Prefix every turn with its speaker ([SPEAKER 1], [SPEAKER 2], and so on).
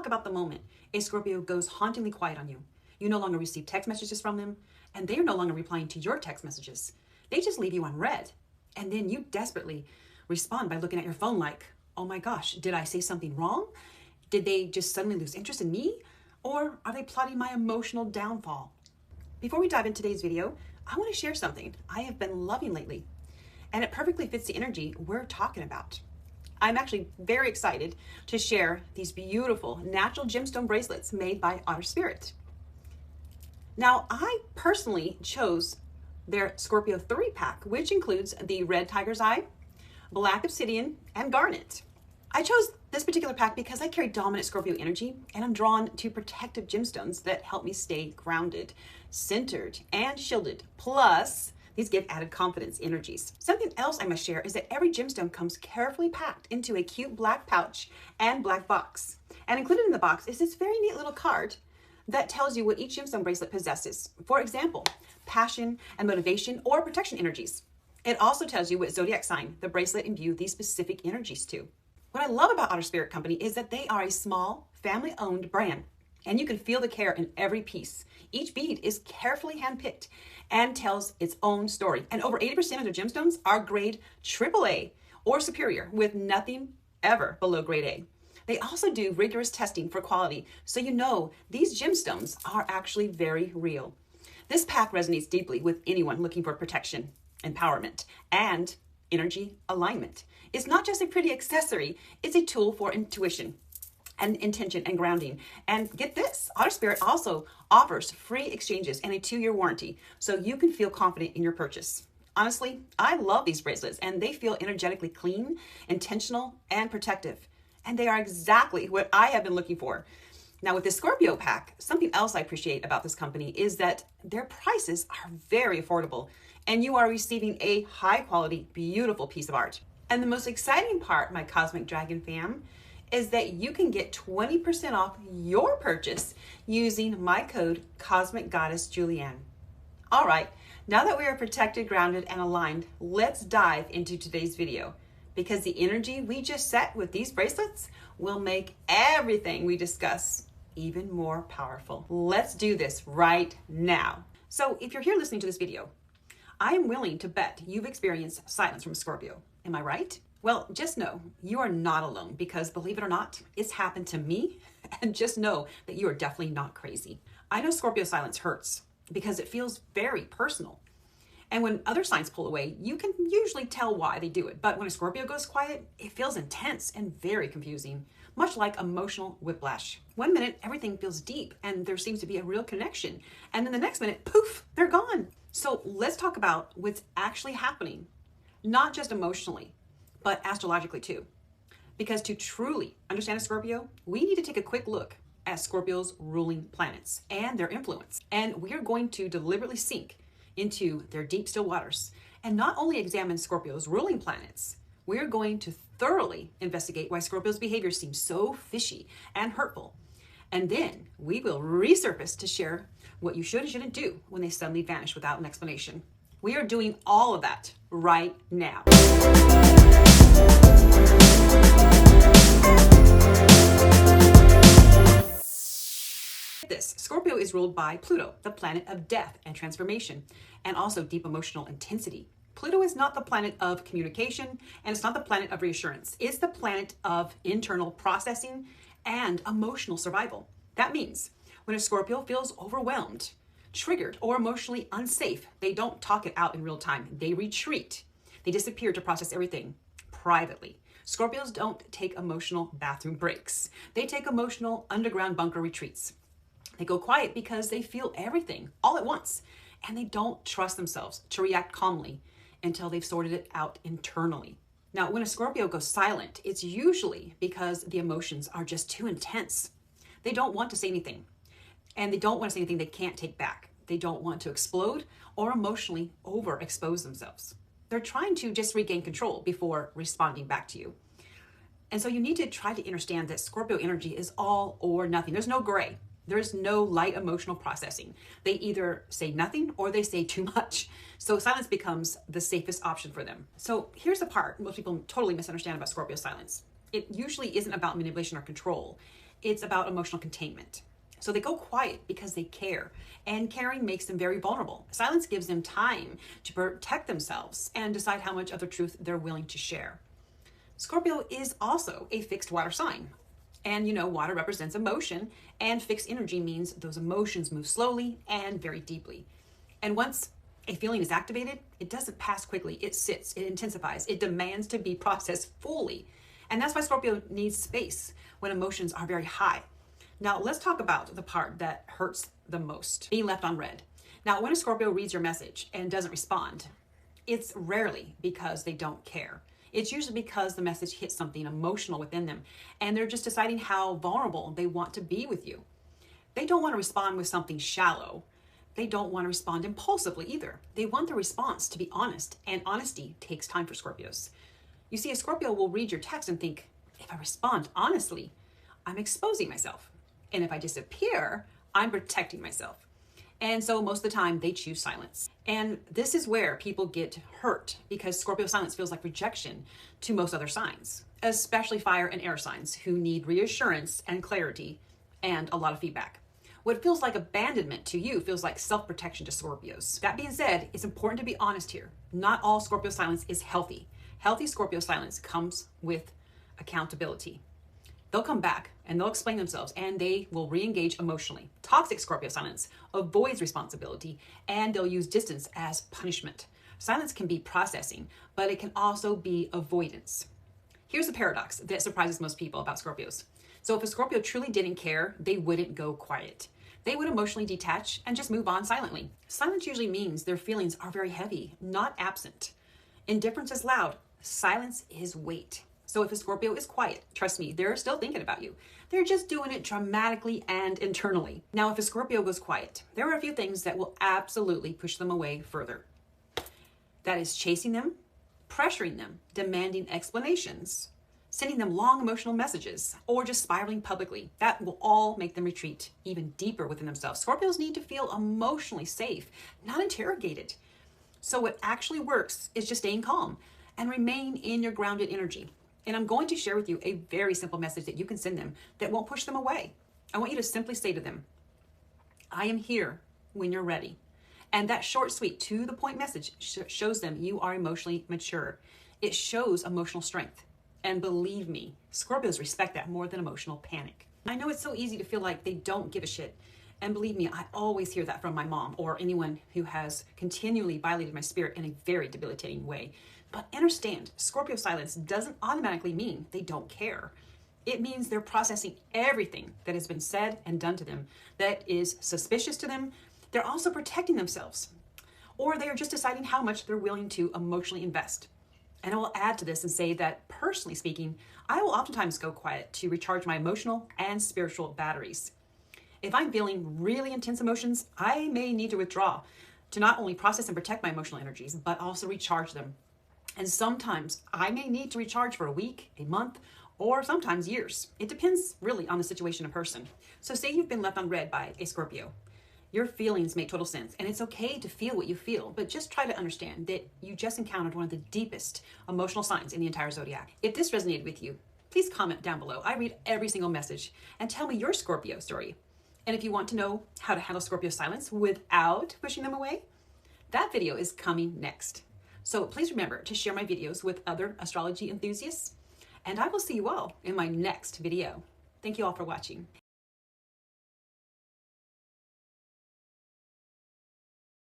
[SPEAKER 1] talk about the moment a Scorpio goes hauntingly quiet on you. You no longer receive text messages from them, and they are no longer replying to your text messages. They just leave you unread. And then you desperately respond by looking at your phone like, oh my gosh, did I say something wrong? Did they just suddenly lose interest in me? Or are they plotting my emotional downfall? Before we dive into today's video, I want to share something I have been loving lately, and it perfectly fits the energy we're talking about. I'm actually very excited to share these beautiful natural gemstone bracelets made by Otter Spirit. Now, I personally chose their Scorpio 3 pack, which includes the red tiger's eye, black obsidian, and garnet. I chose this particular pack because I carry dominant Scorpio energy, and I'm drawn to protective gemstones that help me stay grounded, centered, and shielded. Plus, these give added confidence energies. Something else I must share is that every gemstone comes carefully packed into a cute black pouch and black box. And included in the box is this very neat little card that tells you what each gemstone bracelet possesses. For example, passion and motivation or protection energies. It also tells you what zodiac sign the bracelet imbue these specific energies to. What I love about Otter Spirit Company is that they are a small, family-owned brand, and you can feel the care in every piece. Each bead is carefully handpicked and tells its own story. And over 80% of their gemstones are grade AAA or superior, with nothing ever below grade A. They also do rigorous testing for quality, so you know these gemstones are actually very real. This pack resonates deeply with anyone looking for protection, empowerment, and energy alignment. It's not just a pretty accessory, it's a tool for intuition and intention and grounding. And get this, Otter Spirit also offers free exchanges and a 2-year warranty, so you can feel confident in your purchase. Honestly, I love these bracelets, and they feel energetically clean, intentional, and protective. And they are exactly what I have been looking for. Now, with this Scorpio pack, something else I appreciate about this company is that their prices are very affordable, and you are receiving a high quality, beautiful piece of art. And the most exciting part, my Cosmic Dragon fam, is that you can get 20% off your purchase using my code Cosmic Goddess Julianne. All right, now that we are protected, grounded, and aligned, let's dive into today's video, because the energy we just set with these bracelets will make everything we discuss even more powerful. Let's do this right now. So if you're here listening to this video, I am willing to bet you've experienced silence from Scorpio. Am I right? Well, just know you are not alone, because believe it or not, it's happened to me. And just know that you are definitely not crazy. I know Scorpio silence hurts because it feels very personal. And when other signs pull away, you can usually tell why they do it. But when a Scorpio goes quiet, it feels intense and very confusing, much like emotional whiplash. One minute, everything feels deep and there seems to be a real connection. And then the next minute, poof, they're gone. So let's talk about what's actually happening, not just emotionally, but astrologically too. Because to truly understand a Scorpio, we need to take a quick look at Scorpio's ruling planets and their influence. And we are going to deliberately sink into their deep, still waters and not only examine Scorpio's ruling planets, we're going to thoroughly investigate why Scorpio's behavior seems so fishy and hurtful. And then we will resurface to share what you should and shouldn't do when they suddenly vanish without an explanation. We are doing all of that right now. This Scorpio is ruled by Pluto, the planet of death and transformation, and also deep emotional intensity. Pluto is not the planet of communication, and it's not the planet of reassurance. It's the planet of internal processing and emotional survival. That means when a Scorpio feels overwhelmed, triggered, or emotionally unsafe, they don't talk it out in real time. They retreat. They disappear to process everything privately. Scorpios don't take emotional bathroom breaks. They take emotional underground bunker retreats. They go quiet because they feel everything all at once, and they don't trust themselves to react calmly until they've sorted it out internally. Now, when a Scorpio goes silent, it's usually because the emotions are just too intense. They don't want to say anything, and they don't want to say anything they can't take back. They don't want to explode or emotionally overexpose themselves. They're trying to just regain control before responding back to you. And so you need to try to understand that Scorpio energy is all or nothing. There's no gray. There's no light emotional processing. They either say nothing or they say too much. So silence becomes the safest option for them. So here's the part most people totally misunderstand about Scorpio silence. It usually isn't about manipulation or control. it's about emotional containment. So they go quiet because they care, and caring makes them very vulnerable. Silence gives them time to protect themselves and decide how much of the truth they're willing to share. Scorpio is also a fixed water sign. And you know, water represents emotion, and fixed energy means those emotions move slowly and very deeply. And once a feeling is activated, it doesn't pass quickly. It sits, it intensifies, it demands to be processed fully. And that's why Scorpio needs space when emotions are very high. Now, let's talk about the part that hurts the most, being left on red. Now, when a Scorpio reads your message and doesn't respond, it's rarely because they don't care. It's usually because the message hits something emotional within them, and they're just deciding how vulnerable they want to be with you. They don't want to respond with something shallow. They don't want to respond impulsively either. They want the response to be honest, and honesty takes time for Scorpios. You see, a Scorpio will read your text and think, if I respond honestly, I'm exposing myself. And if I disappear, I'm protecting myself. And so most of the time they choose silence. And this is where people get hurt, because Scorpio silence feels like rejection to most other signs, especially fire and air signs who need reassurance and clarity and a lot of feedback. What feels like abandonment to you feels like self-protection to Scorpios. That being said, it's important to be honest here. Not all Scorpio silence is healthy. Healthy Scorpio silence comes with accountability. They'll come back and they'll explain themselves, and they will re-engage emotionally. Toxic Scorpio silence avoids responsibility, and they'll use distance as punishment. Silence can be processing, but it can also be avoidance. Here's the paradox that surprises most people about Scorpios. So if a Scorpio truly didn't care, they wouldn't go quiet. They would emotionally detach and just move on silently. Silence usually means their feelings are very heavy, not absent. Indifference is loud. Silence is weight. So if a Scorpio is quiet, trust me, they're still thinking about you. They're just doing it dramatically and internally. Now, if a Scorpio goes quiet, there are a few things that will absolutely push them away further. That is chasing them, pressuring them, demanding explanations, sending them long emotional messages, or just spiraling publicly. That will all make them retreat even deeper within themselves. Scorpios need to feel emotionally safe, not interrogated. So what actually works is just staying calm and remain in your grounded energy. And I'm going to share with you a very simple message that you can send them that won't push them away. I want you to simply say to them, I am here when you're ready. And that short, sweet, to the point message shows them you are emotionally mature. It shows emotional strength. And believe me, Scorpios respect that more than emotional panic. I know it's so easy to feel like they don't give a shit. And believe me, I always hear that from my mom or anyone who has continually violated my spirit in a very debilitating way. But understand, Scorpio silence doesn't automatically mean they don't care. It means they're processing everything that has been said and done to them that is suspicious to them. They're also protecting themselves, or they are just deciding how much they're willing to emotionally invest. And I will add to this and say that, personally speaking, I will oftentimes go quiet to recharge my emotional and spiritual batteries. If I'm feeling really intense emotions, I may need to withdraw to not only process and protect my emotional energies, but also recharge them. And sometimes I may need to recharge for a week, a month, or sometimes years. It depends really on the situation and person. So say you've been left on red by a Scorpio. Your feelings make total sense, and it's okay to feel what you feel, but just try to understand that you just encountered one of the deepest emotional signs in the entire zodiac. If this resonated with you, please comment down below. I read every single message, and tell me your Scorpio story. And if you want to know how to handle Scorpio silence without pushing them away, that video is coming next. So please remember to share my videos with other astrology enthusiasts, and I will see you all in my next video. Thank you all for watching.